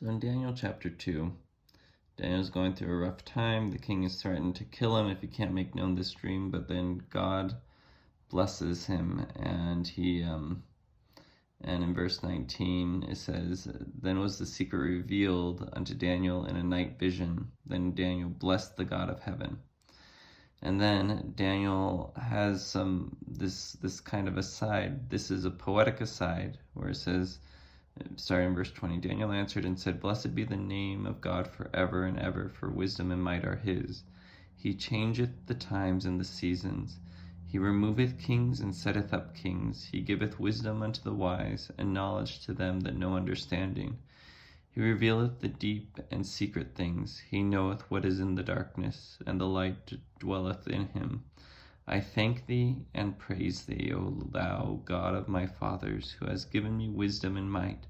So in Daniel chapter 2, Daniel's going through a rough time. The king is threatened to kill him if he can't make known this dream, but then God blesses him, and and in verse 19 it says, "Then was the secret revealed unto Daniel in a night vision. Then Daniel blessed the God of heaven." And then Daniel has this kind of aside. This is a poetic aside where it says, starting in verse 20, "Daniel answered and said, Blessed be the name of God forever and ever, for wisdom and might are his. He changeth the times and the seasons. He removeth kings and setteth up kings. He giveth wisdom unto the wise, and knowledge to them that know understanding. He revealeth the deep and secret things. He knoweth what is in the darkness, and the light dwelleth in him. I thank thee and praise thee, O thou God of my fathers, who hast given me wisdom and might,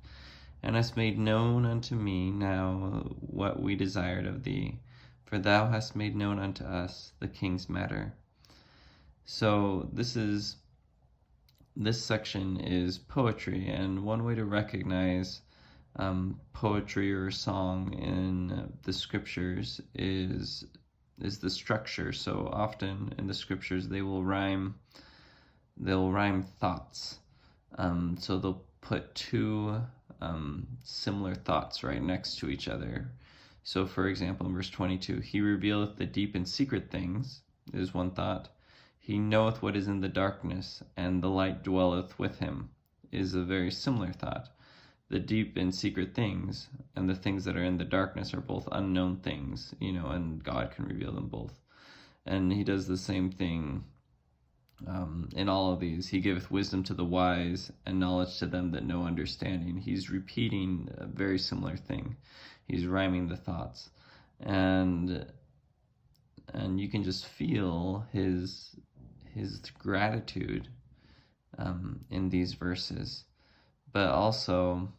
and hast made known unto me now what we desired of thee, for thou hast made known unto us the king's matter." So this section is poetry, and one way to recognize poetry or song in the scriptures is the structure. So often in the scriptures they will rhyme thoughts. So they'll put two similar thoughts right next to each other. So for example, in verse 22, "He revealeth the deep and secret things" is one thought. "He knoweth what is in the darkness, and the light dwelleth with him" is a very similar thought. The deep and secret things and the things that are in the darkness are both unknown things, and God can reveal them both. And he does the same thing in all of these. "He giveth wisdom to the wise, and knowledge to them that know understanding." He's repeating a very similar thing. He's rhyming the thoughts. And you can just feel his gratitude in these verses. But also,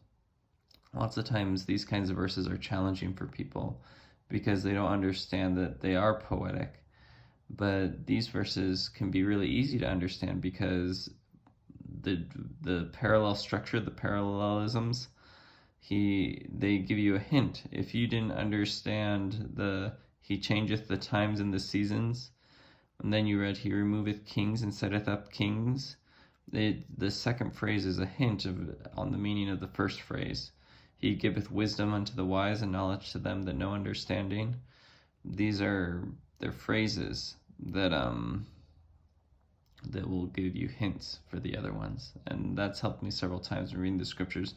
lots of times these kinds of verses are challenging for people because they don't understand that they are poetic. But these verses can be really easy to understand because the parallel structure, the parallelisms, they give you a hint. If you didn't understand "He changeth the times and the seasons," and then you read "He removeth kings and setteth up kings," the second phrase is a hint on the meaning of the first phrase. "He giveth wisdom unto the wise, and knowledge to them that know understanding." They're phrases that will give you hints for the other ones, and that's helped me several times in reading the scriptures.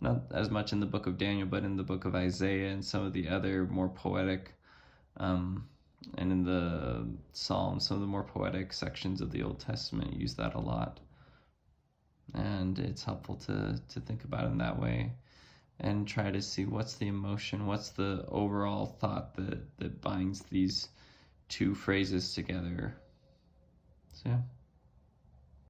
Not as much in the book of Daniel, but in the book of Isaiah and some of the other more poetic, and in the Psalms, some of the more poetic sections of the Old Testament use that a lot. And it's helpful to think about it in that way and try to see what's the emotion, what's the overall thought that binds these two phrases together. So yeah.